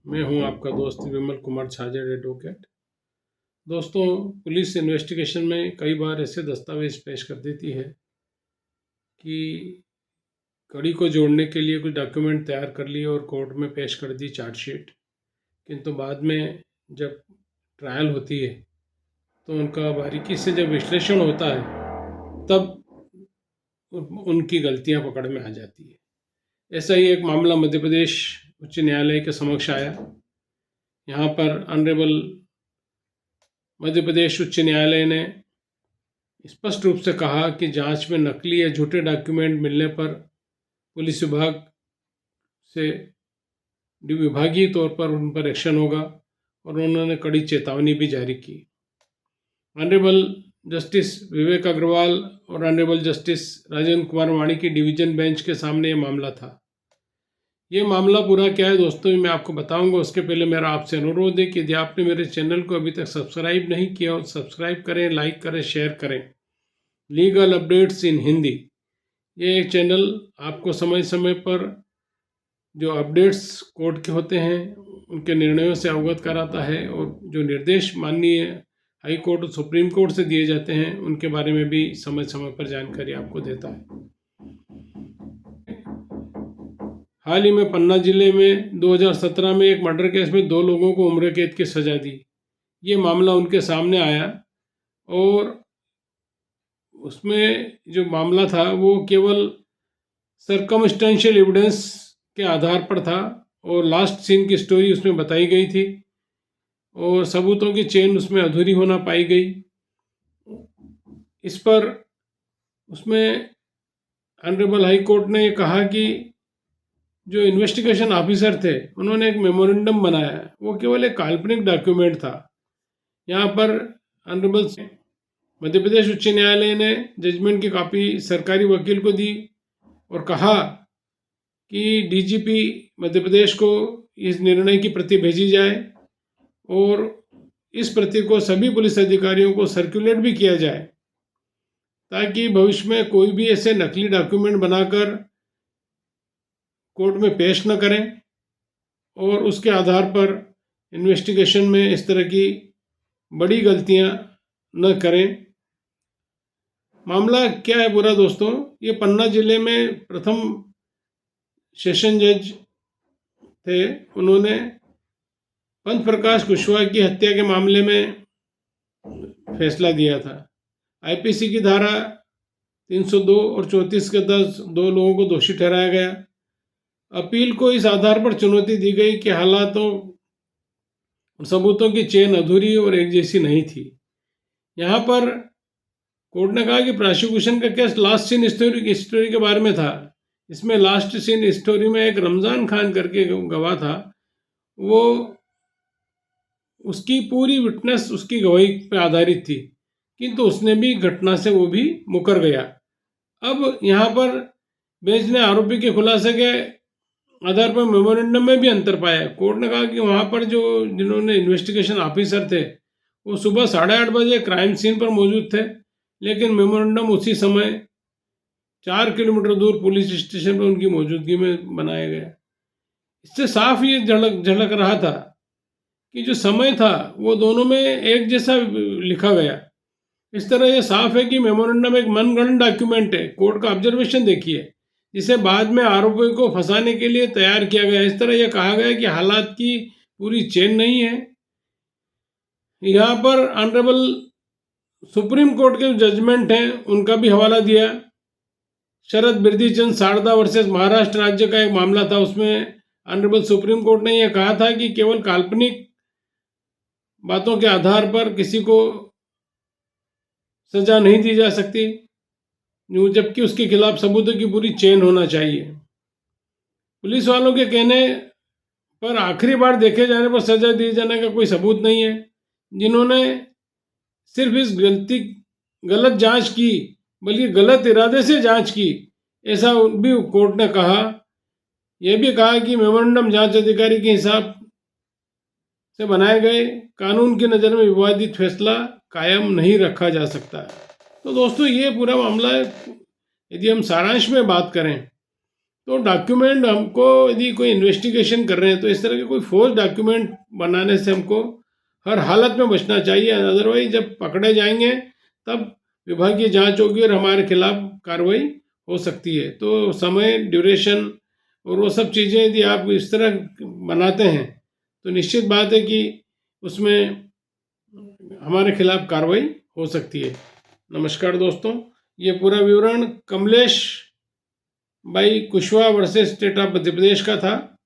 मैं हूं आपका दोस्त विमल कुमार छाजेड़ एडवोकेट। दोस्तों, पुलिस इन्वेस्टिगेशन में कई बार ऐसे दस्तावेज पेश कर देती है कि कड़ी को जोड़ने के लिए कुछ डॉक्यूमेंट तैयार कर लिए और कोर्ट में पेश कर दी चार्जशीट, किंतु बाद में जब ट्रायल होती है तो उनका बारीकी से जब विश्लेषण होता है तब उनकी गलतियां पकड़ में आ जाती है। ऐसा ही एक मामला मध्य प्रदेश उच्च न्यायालय के समक्ष आया। यहाँ पर ऑनरेबल मध्य प्रदेश उच्च न्यायालय ने स्पष्ट रूप से कहा कि जांच में नकली या झूठे डॉक्यूमेंट मिलने पर पुलिस विभाग से विभागीय तौर पर उन पर एक्शन होगा और उन्होंने कड़ी चेतावनी भी जारी की। ऑनरेबल जस्टिस विवेक अग्रवाल और ऑनरेबल जस्टिस राजेंद्र कुमार वाणी की डिवीजन बेंच के सामने ये मामला था। ये मामला पूरा क्या है दोस्तों, मैं आपको बताऊंगा। उसके पहले मेरा आपसे अनुरोध है कि यदि आपने मेरे चैनल को अभी तक सब्सक्राइब नहीं किया हो, सब्सक्राइब करें, लाइक करें, शेयर करें। लीगल अपडेट्स इन हिंदी, ये एक चैनल आपको समय समय पर जो अपडेट्स कोर्ट के होते हैं उनके निर्णयों से अवगत कराता है और जो निर्देश माननीय हाई कोर्ट और सुप्रीम कोर्ट से दिए जाते हैं उनके बारे में भी समय समय पर जानकारी आपको देता है। हाल ही में पन्ना जिले में 2017 में एक मर्डर केस में 2 लोगों को उम्र कैद की सजा दी। ये मामला उनके सामने आया और उसमें जो मामला था वो केवल सर्कमस्टेंशियल एविडेंस के आधार पर था और लास्ट सीन की स्टोरी उसमें बताई गई थी और सबूतों की चेन उसमें अधूरी होना पाई गई। इस पर उसमें ऑनरेबल हाई कोर्ट ने कहा कि जो इन्वेस्टिगेशन ऑफिसर थे उन्होंने एक मेमोरेंडम बनाया, वो केवल एक काल्पनिक डॉक्यूमेंट था। यहाँ पर ऑनरेबल मध्य प्रदेश उच्च न्यायालय ने जजमेंट की कॉपी सरकारी वकील को दी और कहा कि डीजीपी मध्य प्रदेश को इस निर्णय की प्रति भेजी जाए और इस प्रति को सभी पुलिस अधिकारियों को सर्कुलेट भी किया जाए ताकि भविष्य में कोई भी ऐसे नकली डॉक्यूमेंट बनाकर कोर्ट में पेश न करें और उसके आधार पर इन्वेस्टिगेशन में इस तरह की बड़ी गलतियां न करें। मामला क्या है पूरा दोस्तों, ये पन्ना जिले में प्रथम सेशन जज थे, उन्होंने पंथ प्रकाश कुशवाहा की हत्या के मामले में फैसला दिया था। आईपीसी की धारा 302 और 34 के तहत 2 लोगों को दोषी ठहराया गया। अपील को इस आधार पर चुनौती दी गई कि हालातों और सबूतों की चेन अधूरी और एक जैसी नहीं थी। यहाँ पर कोर्ट ने कहा कि प्रोसिक्यूशन का केस लास्ट सीन स्टोरी के बारे में था। इसमें लास्ट सीन स्टोरी में एक रमजान खान करके गवाह था, वो उसकी पूरी विटनेस उसकी गवाही पर आधारित थी, किंतु उसने भी घटना से वो भी मुकर गया। अब यहाँ पर बेंच ने आरोपी के खुलासे के आधार पर मेमोरेंडम में भी अंतर पाया। कोर्ट ने कहा कि वहाँ पर जो जिन्होंने इन्वेस्टिगेशन ऑफिसर थे वो सुबह 8:30 बजे क्राइम सीन पर मौजूद थे, लेकिन मेमोरेंडम उसी समय 4 किलोमीटर दूर पुलिस स्टेशन पर उनकी मौजूदगी में बनाया गया। इससे साफ ये झलक रहा था कि जो समय था वो दोनों में एक जैसा लिखा गया। इस तरह ये साफ है कि मेमोरेंडम एक मनगढ़ंत डॉक्यूमेंट है। कोर्ट का ऑब्जर्वेशन देखिए, जिसे बाद में आरोपियों को फंसाने के लिए तैयार किया गया। इस तरह यह कहा गया कि हालात की पूरी चेन नहीं है। यहाँ पर ऑनरेबल सुप्रीम कोर्ट के जजमेंट हैं उनका भी हवाला दिया। शरद बिरदीचंद शारदा वर्सेस महाराष्ट्र राज्य का एक मामला था, उसमें ऑनरेबल सुप्रीम कोर्ट ने यह कहा था कि केवल काल्पनिक बातों के आधार पर किसी को सजा नहीं दी जा सकती, जबकि उसके खिलाफ सबूतों की पूरी चेन होना चाहिए। पुलिस वालों के कहने पर आखिरी बार देखे जाने पर सजा दिए जाने का कोई सबूत नहीं है। जिन्होंने सिर्फ इस गलत जांच की, बल्कि गलत इरादे से जांच की, ऐसा भी कोर्ट ने कहा। यह भी कहा कि मेमोरेंडम जांच अधिकारी के हिसाब से बनाए गए कानून की नज़र में विवादित फैसला कायम नहीं रखा जा सकता। तो दोस्तों, ये पूरा मामला है। यदि हम सारांश में बात करें तो डॉक्यूमेंट हमको यदि कोई इन्वेस्टिगेशन कर रहे हैं तो इस तरह के कोई फोर्स डॉक्यूमेंट बनाने से हमको हर हालत में बचना चाहिए। अदरवाइज जब पकड़े जाएंगे तब विभागीय जांच होगी और हमारे खिलाफ कार्रवाई हो सकती है। तो समय, ड्यूरेशन और वो सब चीज़ें यदि आप इस तरह बनाते हैं तो निश्चित बात है कि उसमें हमारे खिलाफ कार्रवाई हो सकती है। नमस्कार दोस्तों, ये पूरा विवरण कमलेश भाई Kushwaha versus state of Madhya Pradesh का था।